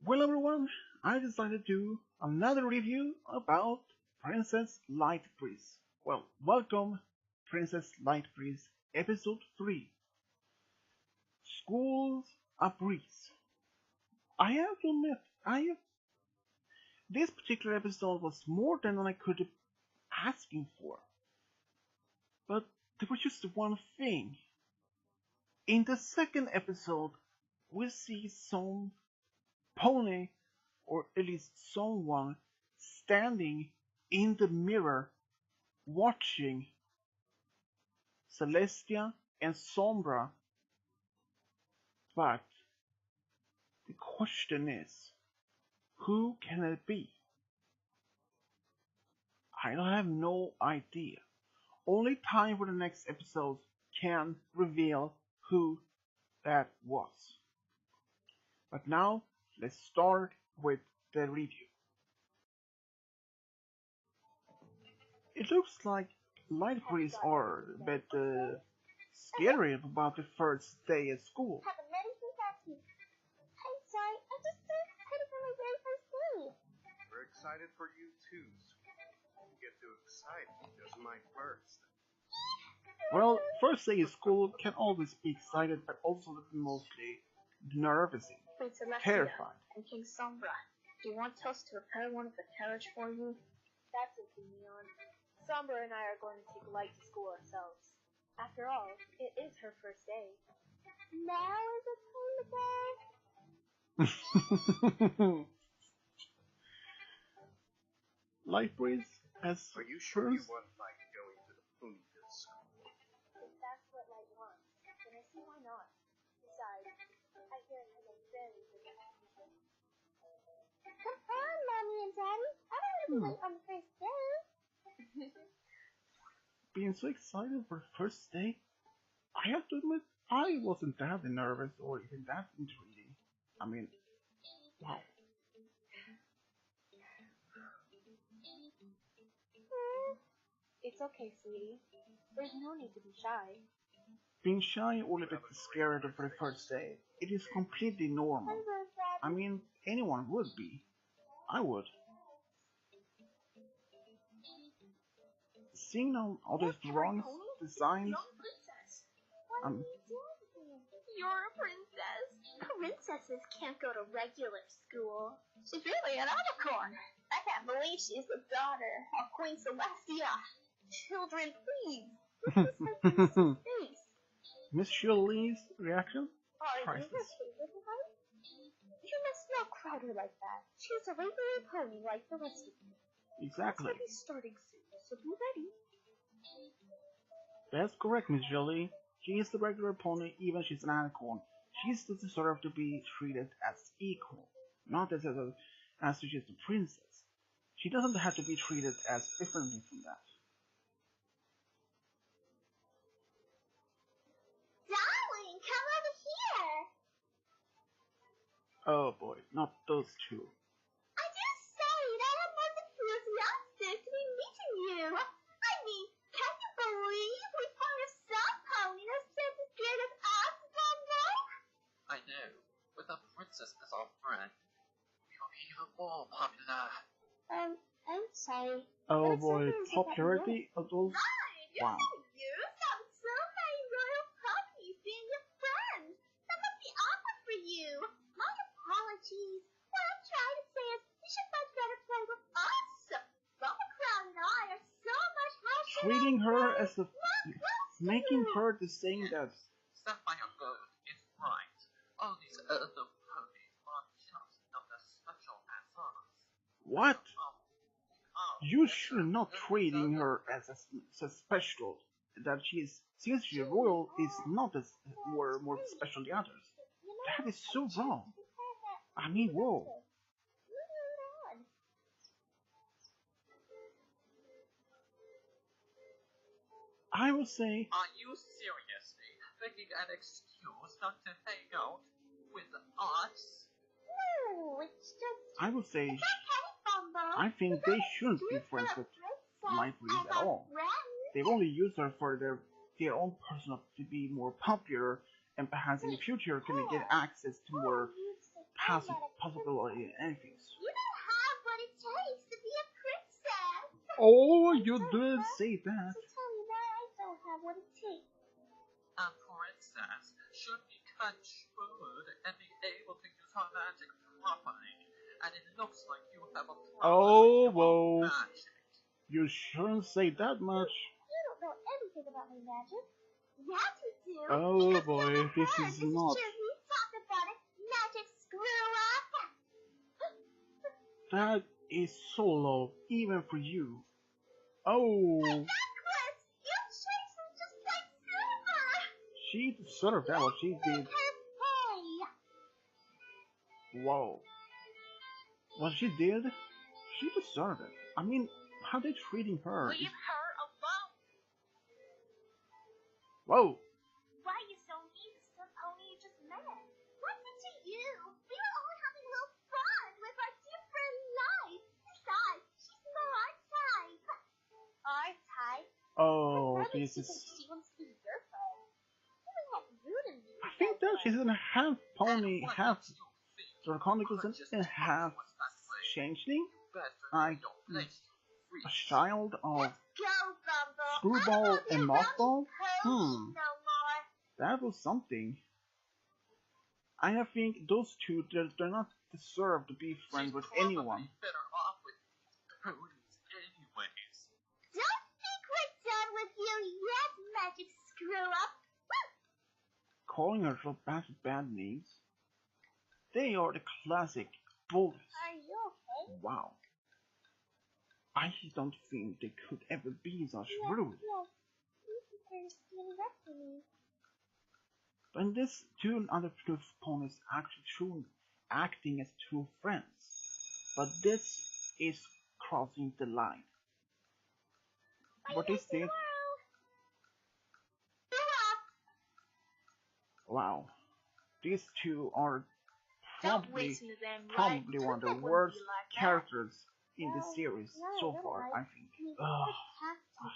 Well, everyone, I decided to do another review about Princess Light Breeze. Well, welcome, Princess Light Breeze, Episode 3 School's a Breeze. I have to admit, this particular episode was more than I could have asking for. But there was just one thing. In the second episode, we see some pony, or at least someone, standing in the mirror watching Celestia and Sombra. But the question is, who can it be? I have no idea. Only time for the next episode can reveal who that was. But now, let's start with the review. It looks like Light Breeze are a bit scary about the first day at school. I'm sorry, I'm just so excited for my very first day. We're excited for you too. You get too excited, just my first. Well, first day at school can always be excited, but also mostly nervous, Queen Celestia terrified. and King Sombra, do you want us to prepare one of the carriage for you? That's okay, Neon. Sombra and I are going to take Light to school ourselves. After all, it is her first day. Now is the time to go. Light Breeze as Are you sure you first. want Light going to the Ponyville school? If that's what Light wants, then I see why not. Besides, I hear it has a very good reputation. Come on, Mommy and Daddy. I don't want to be late on the first day. Being so excited for the first day, I have to admit I wasn't that nervous or even that intriguing. I mean, wow. It's okay, sweetie. There's no need to be shy. Being shy or a bit scared for the first day, it is completely normal. I mean, anyone would be. I would. Seeing all those drawings, designs, um, You're a princess. Princesses can't go to regular school. She's really an unicorn. I can't believe she's the daughter of Queen Celestia. Children, please. This is her princess face. Miss Shirley's reaction? Are you her Priceless. favorite one? You must not crowd her like that. She's a regular pony like the rest of you. Exactly. Let's be starting soon, so be ready. That's correct, Miss Shirley. She is the regular pony, even she's an unicorn. She deserves to be treated as equal, not as she's a princess. She doesn't have to be treated as differently from that. Darling, come over here. Oh boy, not those two. I just said I am most enthusiastic to be meeting you. I mean, can you believe we found a soft pony that's just as good as us, Bumbo? I know. With a princess as our friend, we'll be even more popular. I'm sorry. Oh But boy, sometimes you popularity of those. Fine, Wow. you found so many royal puppies being your friend. That must be awkward for you. My apologies. What I'm trying to say is you should much better play with us. Bubba Crown and I are so much happier. Treating her as a. Not close to Making you. her the same that. Sapphire Gold is right. All these other ponies are just not as special as us. What? Oh, You should not treating her as special. That she is, since she's royal, is not as more special than others. That is so wrong. I mean, whoa. Moving on. I would say, are you seriously making an excuse not to hang out with us? No, it's just. I would say, It's okay, Bumbo. I think they shouldn't be friends with Light Breeze at all. They only use her for their own personal to be more popular, and perhaps in the future can get access to more possible possibility anything. You don't have what it takes to be a princess. Oh, you did say that. So tell me why I don't have what it takes. A princess should be controlled and be able to use her magic properly. And it looks like you have a problem Oh, with your whoa. magic. You shouldn't say that much. You don't know anything about my magic. Yes, you do. Oh because boy, you're my this friend. is This not. true. We talked about it. Magic screw up. That is so low, even for you. Oh, Necklace! You chased me just like Silver. she deserved that what she did. Whoa. What she did, she deserved it. I mean, how they treating her? Leave her alone. Whoa. Why are you so mean to the pony you just met? What's it to you? We were all having a little fun with our different lives. Besides, she's not our type. Our type? Oh, What this makes you is. think she wants to be your friend? You know how rude and mean I think that she's in a half pony, And what half makes you think Draconicus, you could just and talk half to us that way? changeling. Better I- don't place you free. A child of Let's go, Bumble. Screwball I don't and want to be Mothball? around you no more. That was something. I think those two, they're not deserve to be friends with She's anyone. probably better off with ponies anyways. Don't think we're done with you yet, magic screw up. Calling her so bad names. They are the classic bullies. Are you okay? Wow. I don't think they could ever be such Yes, rude. yes. You're standing up for me. But this two other two ponies actually acting as true friends. But this is crossing the line. What is this? Wow. These two are probably one of the worst characters in the series so far, I think. Ugh,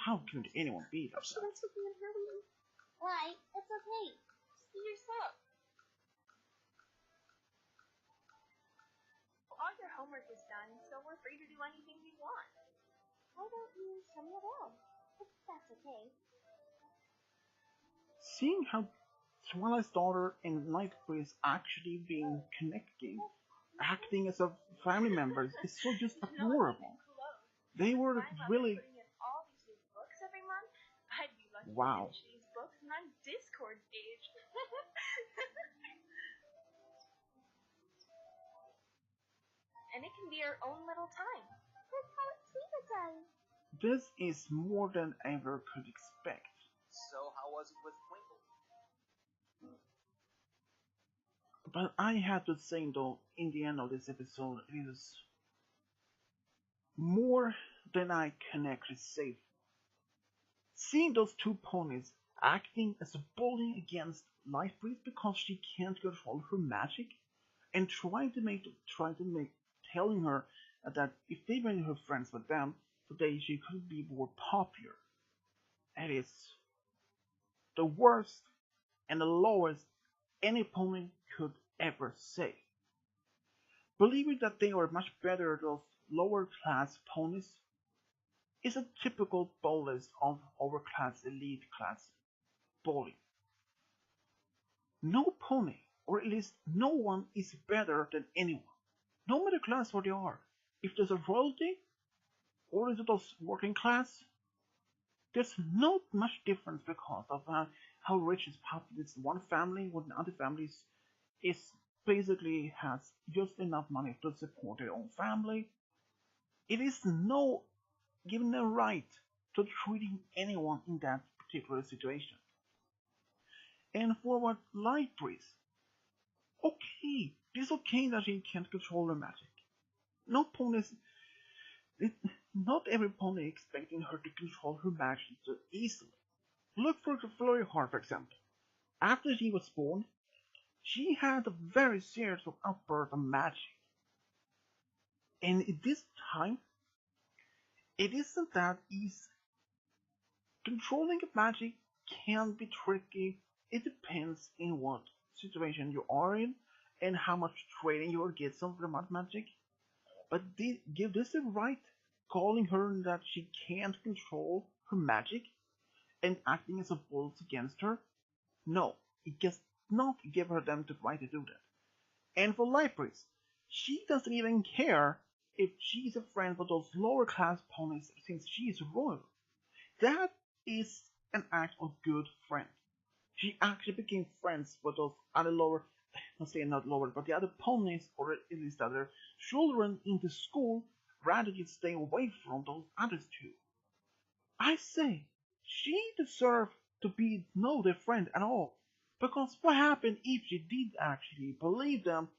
how could anyone be like She that? wants to be in her room. Why? It's okay. Just be yourself. All your homework is done, so we're free to do anything we want. Why don't you show me around? If that's okay. Seeing how Twilight's daughter and Nightbreeze actually being connected, acting as a family members, is so just adorable. They were really All these new books every month. I'd be lucky Wow. to finish these books and I'm Discord age. And it can be our own little time. Let's call it sleep time. This is more than ever could expect. So how was it with Twinkle? But I had to say though, in the end of this episode, it is more than I can actually say. Seeing those two ponies acting as a bully against Lightbreeze because she can't control her magic, and trying to make telling her that if they were her friends with them, today she could be more popular. It is the worst and the lowest any pony could ever say. Believing that they are much better those lower class ponies is a typical bullies of overclass elite class bully. No pony, or at least no one, is better than anyone, no matter class what they are. If there's a royalty, or is it those working class, there's not much difference because of how rich is this one family, when the other families is basically has just enough money to support their own family. It is no given a right to treating anyone in that particular situation. And for what Lightbreeze, okay, it is okay that she can't control her magic. Not every pony expecting her to control her magic so easily. Look for Flurryheart, for example. After she was born, she had a very serious outburst of magic. And at this time, it isn't that easy. Controlling magic can be tricky. It depends in what situation you are in and how much training you will get some from magic. But they give this a right, calling her that she can't control her magic and acting as a bully against her. No, it does not give her them the right to do that. And for Libraries, she doesn't even care if she's a friend with those lower class ponies since she is royal. That is an act of good friend. She actually became friends with those other lower, not saying not lower, but the other ponies or at least other children in the school rather than stay away from those others too. I say, she deserved to be no their friend at all. Because what happened if she did actually believe them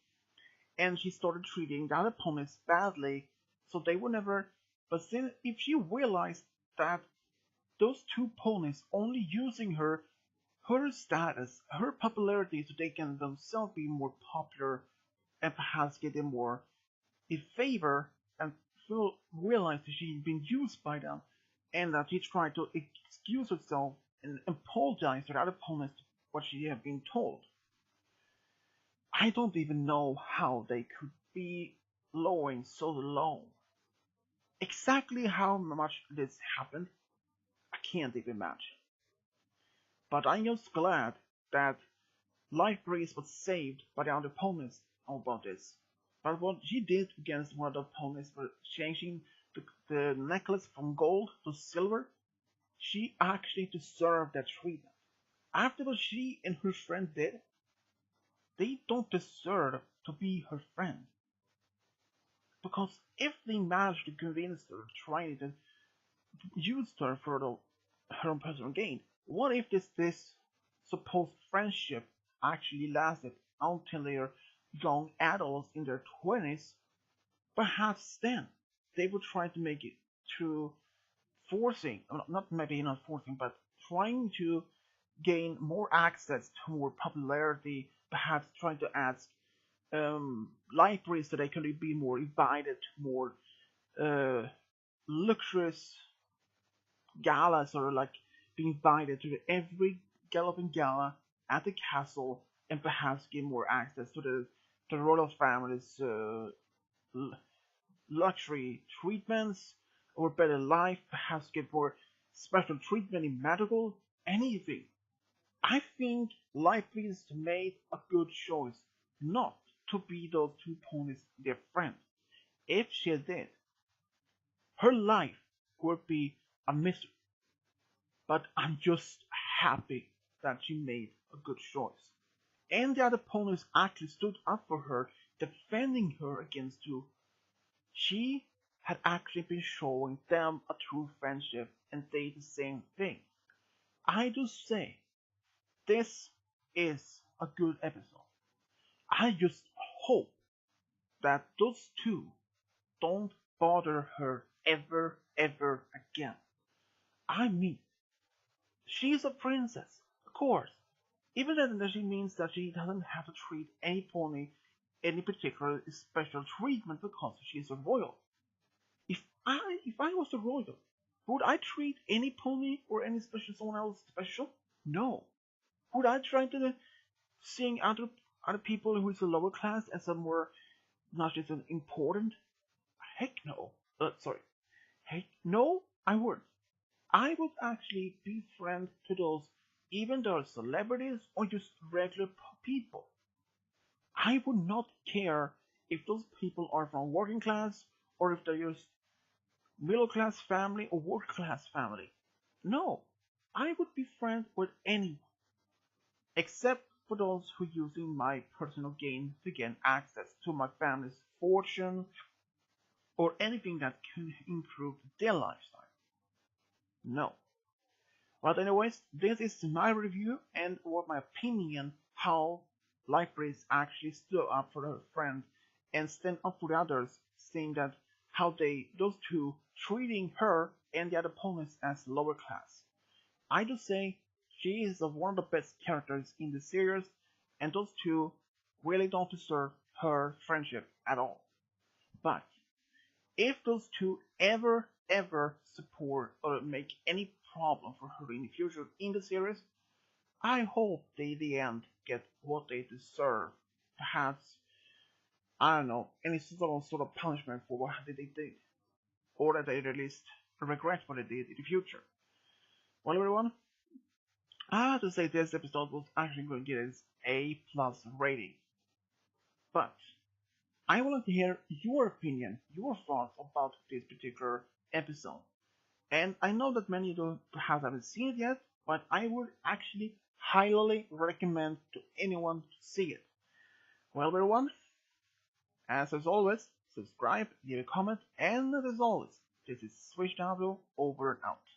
and she started treating the other ponies badly so they would never. But then if she realized that those two ponies only using her status, her popularity so they can themselves be more popular and perhaps get them more in favor and feel realize that she's been used by them and that she tried to excuse herself and apologize to the other opponents what she had been told. I don't even know how they could be lowering so low. Exactly how much this happened, I can't even imagine. But I'm just glad that Life Breeze was saved by the other opponents about this. But what she did against one of the opponents for changing the necklace from gold to silver, she actually deserved that treatment. After what she and her friend did, they don't deserve to be her friend. Because if they managed to convince her, trying to use her for her own personal gain, what if this supposed friendship actually lasted until they are young adults in their 20s? Perhaps then they would try to make it through forcing, not maybe not forcing, but trying to gain more access to more popularity, perhaps trying to ask libraries so they can be more invited to more uh, luxurious galas or like being invited to every galloping gala at the castle and perhaps give more access to the royal family's luxury treatments or better life, perhaps get more special treatment in medical, anything. I think Libraries made a good choice not to be those two ponies their friend. If she did, her life would be a misery. But I'm just happy that she made a good choice. And the other ponies actually stood up for her, defending her against you. She had actually been showing them a true friendship and they the same thing. I do say this is a good episode. I just hope that those two don't bother her ever again. I mean, she's a princess, of course. Even that she means that she doesn't have to treat any pony any particular special treatment because she's a royal. If I was a royal, would I treat any pony or any special someone else special? No. Would I try to seeing other people who is a lower class as a more not just an important? Heck no. Sorry. Heck no, I wouldn't. I would actually be friend to those, even though celebrities or just regular people. I would not care if those people are from working class or if they're just middle class family or working class family. No, I would be friends with anyone except for those who using my personal gain to gain access to my family's fortune or anything that can improve their lifestyle. No. But anyways, this is my review and what my opinion how Libraries actually stood up for her friend and stand up for the others, saying that how those two treating her and the other opponents as lower class. I do say she is one of the best characters in the series, and those two really don't deserve her friendship at all. But if those two ever support or make any problem for her in the future in the series, I hope they in the end get what they deserve perhaps, I don't know, any sort of punishment for what they did, or that they at least regret what they did in the future. Well, everyone, I have to say this episode was actually going to get its A+ rating, but I would like to hear your opinion, your thoughts about this particular episode. And I know that many of you perhaps haven't seen it yet, but I would actually highly recommend to anyone to see it. Well, everyone, as always, subscribe, leave a comment, and as always, this is Switch W over and out.